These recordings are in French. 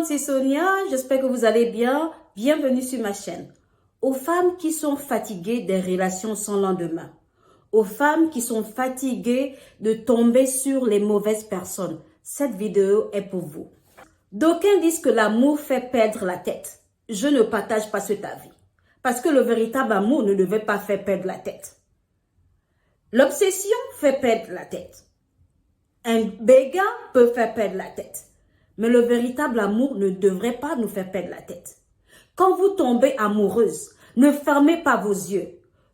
c'est Sonia, j'espère que vous allez bien. Bienvenue sur ma chaîne. Aux femmes qui sont fatiguées des relations sans lendemain, aux femmes qui sont fatiguées de tomber sur les mauvaises personnes, cette vidéo est pour vous. D'aucuns disent que l'amour fait perdre la tête. Je ne partage pas cet avis, parce que le véritable amour ne devait pas faire perdre la tête. L'obsession fait perdre la tête. Un béguin peut faire perdre la tête. Mais le véritable amour ne devrait pas nous faire perdre la tête. Quand vous tombez amoureuse, ne fermez pas vos yeux,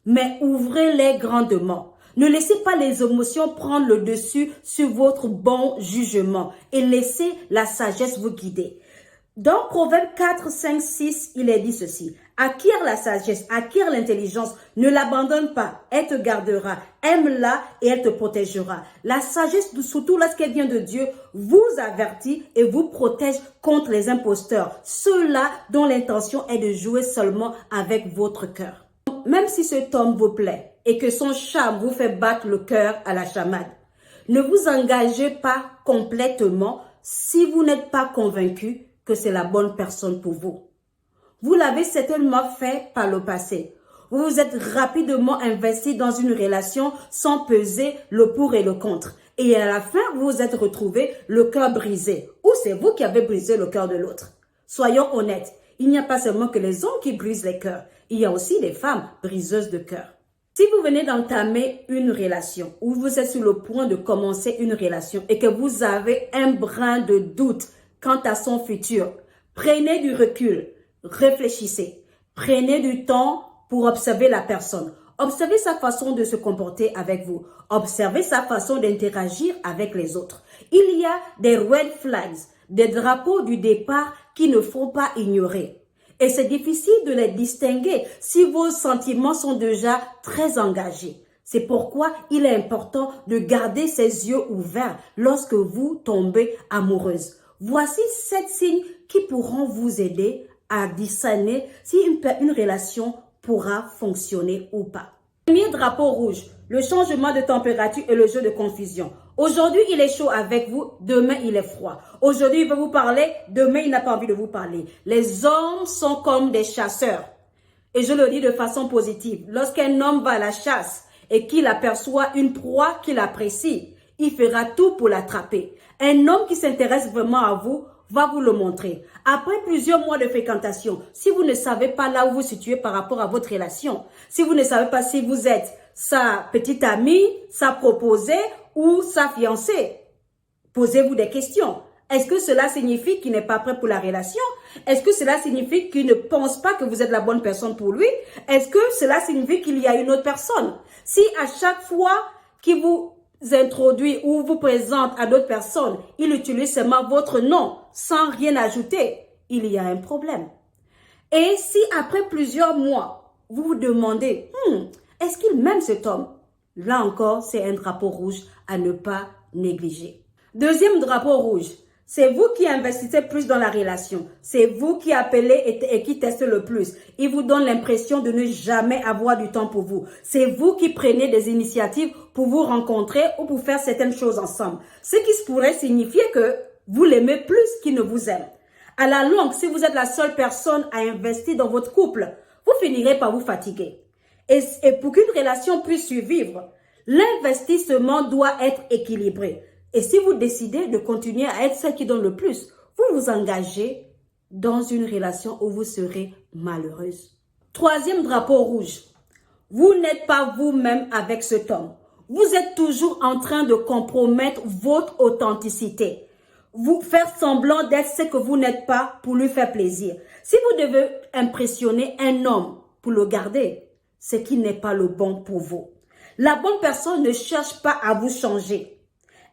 mais ouvrez-les grandement. Ne laissez pas les émotions prendre le dessus sur votre bon jugement et laissez la sagesse vous guider. Dans Proverbe 4, 5, 6, il est dit ceci. Acquiert la sagesse, acquiert l'intelligence, ne l'abandonne pas, elle te gardera, aime-la et elle te protégera. La sagesse, surtout lorsqu'elle vient de Dieu, vous avertit et vous protège contre les imposteurs, ceux-là dont l'intention est de jouer seulement avec votre cœur. Même si cet homme vous plaît et que son charme vous fait battre le cœur à la chamade, ne vous engagez pas complètement si vous n'êtes pas convaincu que c'est la bonne personne pour vous. Vous l'avez certainement fait par le passé. Vous vous êtes rapidement investi dans une relation sans peser le pour et le contre. Et à la fin, vous vous êtes retrouvé le cœur brisé. Ou c'est vous qui avez brisé le cœur de l'autre. Soyons honnêtes, il n'y a pas seulement que les hommes qui brisent les cœurs. Il y a aussi les femmes briseuses de cœur. Si vous venez d'entamer une relation ou vous êtes sur le point de commencer une relation et que vous avez un brin de doute quant à son futur, prenez du recul. Réfléchissez, prenez du temps pour observer la personne. Observez sa façon de se comporter avec vous. Observez sa façon d'interagir avec les autres. Il y a des red flags, des drapeaux du départ qu'il ne faut pas ignorer. Et c'est difficile de les distinguer si vos sentiments sont déjà très engagés. C'est pourquoi il est important de garder ses yeux ouverts lorsque vous tombez amoureuse. Voici 7 signes qui pourront vous aider à discerner si une relation pourra fonctionner ou pas. Premier drapeau rouge, le changement de température et le jeu de confusion. Aujourd'hui, il est chaud avec vous, demain, il est froid. Aujourd'hui, il veut vous parler, demain, il n'a pas envie de vous parler. Les hommes sont comme des chasseurs. Et je le dis de façon positive. Lorsqu'un homme va à la chasse et qu'il aperçoit une proie qu'il apprécie, il fera tout pour l'attraper. Un homme qui s'intéresse vraiment à vous va vous le montrer. Après plusieurs mois de fréquentation, si vous ne savez pas là où vous vous situez par rapport à votre relation, si vous ne savez pas si vous êtes sa petite amie, sa proposée ou sa fiancée, posez-vous des questions. Est-ce que cela signifie qu'il n'est pas prêt pour la relation? Est-ce que cela signifie qu'il ne pense pas que vous êtes la bonne personne pour lui? Est-ce que cela signifie qu'il y a une autre personne? Si à chaque fois qu'il vous introduit ou vous présente à d'autres personnes, il utilise seulement votre nom sans rien ajouter, il y a un problème. Et si après plusieurs mois, vous vous demandez, est-ce qu'il m'aime cet homme? Là encore, c'est un drapeau rouge à ne pas négliger. Deuxième drapeau rouge, c'est vous qui investissez plus dans la relation. C'est vous qui appelez et qui testez le plus. Il vous donne l'impression de ne jamais avoir du temps pour vous. C'est vous qui prenez des initiatives pour vous rencontrer ou pour faire certaines choses ensemble. Ce qui pourrait signifier que vous l'aimez plus qu'il ne vous aime. À la longue, si vous êtes la seule personne à investir dans votre couple, vous finirez par vous fatiguer. Et pour qu'une relation puisse survivre, l'investissement doit être équilibré. Et si vous décidez de continuer à être celle qui donne le plus, vous vous engagez dans une relation où vous serez malheureuse. Troisième drapeau rouge. Vous n'êtes pas vous-même avec cet homme. Vous êtes toujours en train de compromettre votre authenticité. Vous faire semblant d'être ce que vous n'êtes pas pour lui faire plaisir. Si vous devez impressionner un homme pour le garder, c'est qu'il n'est pas le bon pour vous. La bonne personne ne cherche pas à vous changer.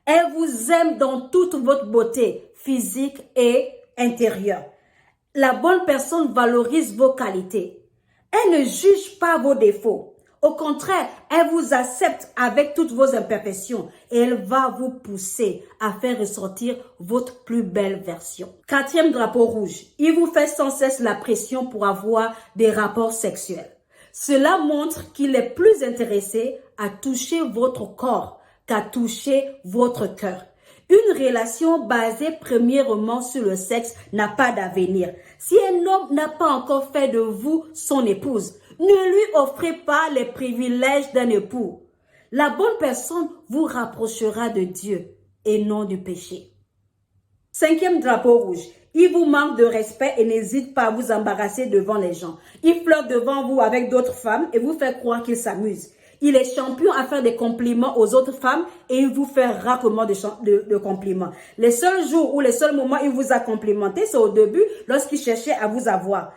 Elle vous aime dans toute votre beauté physique et intérieure. La bonne personne valorise vos qualités. Elle ne juge pas vos défauts. Au contraire, elle vous accepte avec toutes vos imperfections et elle va vous pousser à faire ressortir votre plus belle version. Quatrième drapeau rouge, il vous fait sans cesse la pression pour avoir des rapports sexuels. Cela montre qu'il est plus intéressé à toucher votre corps qu'à toucher votre cœur. Une relation basée premièrement sur le sexe n'a pas d'avenir. Si un homme n'a pas encore fait de vous son épouse, ne lui offrez pas les privilèges d'un époux. La bonne personne vous rapprochera de Dieu et non du péché. 5e drapeau rouge. Il vous manque de respect et n'hésite pas à vous embarrasser devant les gens. Il flirte devant vous avec d'autres femmes et vous fait croire qu'il s'amuse. Il est champion à faire des compliments aux autres femmes et il vous fait rarement de compliments. Les seuls jours ou les seuls moments où il vous a complimenté, c'est au début lorsqu'il cherchait à vous avoir.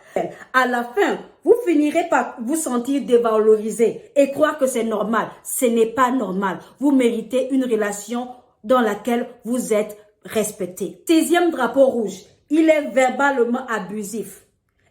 À la fin, vous finirez par vous sentir dévalorisé et croire que c'est normal. Ce n'est pas normal. Vous méritez une relation dans laquelle vous êtes respecté. 6e drapeau rouge. Il est verbalement abusif.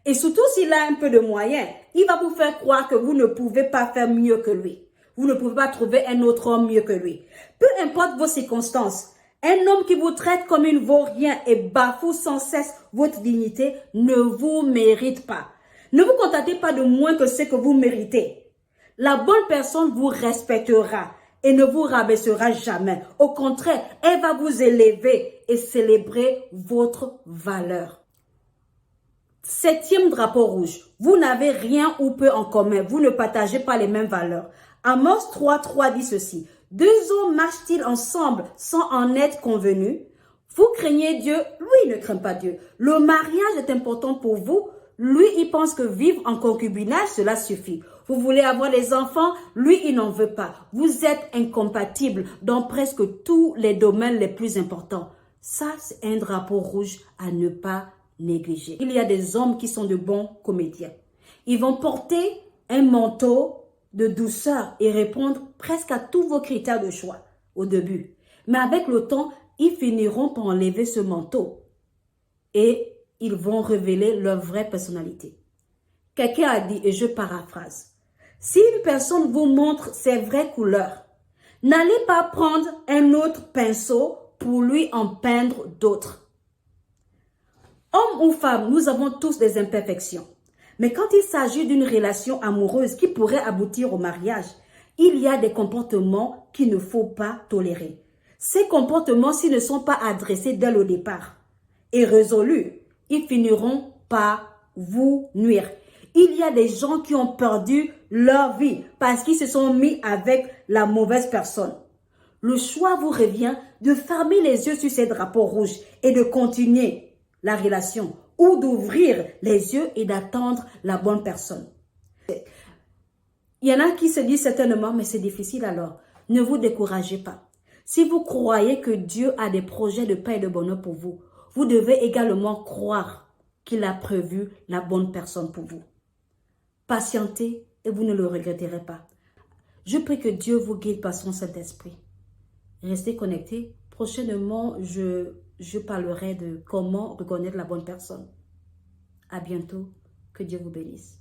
Et surtout s'il a un peu de moyens, il va vous faire croire que vous ne pouvez pas faire mieux que lui. Vous ne pouvez pas trouver un autre homme mieux que lui. Peu importe vos circonstances, un homme qui vous traite comme une vaurien et bafoue sans cesse votre dignité ne vous mérite pas. Ne vous contentez pas de moins que ce que vous méritez. La bonne personne vous respectera et ne vous rabaissera jamais. Au contraire, elle va vous élever et célébrer votre valeur. 7e drapeau rouge. Vous n'avez rien ou peu en commun. Vous ne partagez pas les mêmes valeurs. Amos 3:3 dit ceci. 2 hommes marchent-ils ensemble sans en être convenus? Vous craignez Dieu, lui ne craint pas Dieu. Le mariage est important pour vous. Lui, il pense que vivre en concubinage, cela suffit. Vous voulez avoir des enfants, lui, il n'en veut pas. Vous êtes incompatibles dans presque tous les domaines les plus importants. Ça, c'est un drapeau rouge à ne pas négliger. Il y a des hommes qui sont de bons comédiens. Ils vont porter un manteau de douceur et répondre presque à tous vos critères de choix au début. Mais avec le temps, ils finiront par enlever ce manteau et ils vont révéler leur vraie personnalité. Quelqu'un a dit, et je paraphrase, si une personne vous montre ses vraies couleurs, n'allez pas prendre un autre pinceau pour lui en peindre d'autres. Homme ou femme, nous avons tous des imperfections. Mais quand il s'agit d'une relation amoureuse qui pourrait aboutir au mariage, il y a des comportements qu'il ne faut pas tolérer. Ces comportements, s'ils ne sont pas adressés dès le départ et résolus, ils finiront par vous nuire. Il y a des gens qui ont perdu leur vie parce qu'ils se sont mis avec la mauvaise personne. Le choix vous revient de fermer les yeux sur ces drapeaux rouges et de continuer la relation ou d'ouvrir les yeux et d'attendre la bonne personne. Il y en a qui se disent certainement, mais c'est difficile alors. Ne vous découragez pas. Si vous croyez que Dieu a des projets de paix et de bonheur pour vous, vous devez également croire qu'il a prévu la bonne personne pour vous. Patientez et vous ne le regretterez pas. Je prie que Dieu vous guide par son Saint-Esprit. Restez connectés. Prochainement, je parlerai de comment reconnaître la bonne personne. À bientôt. Que Dieu vous bénisse.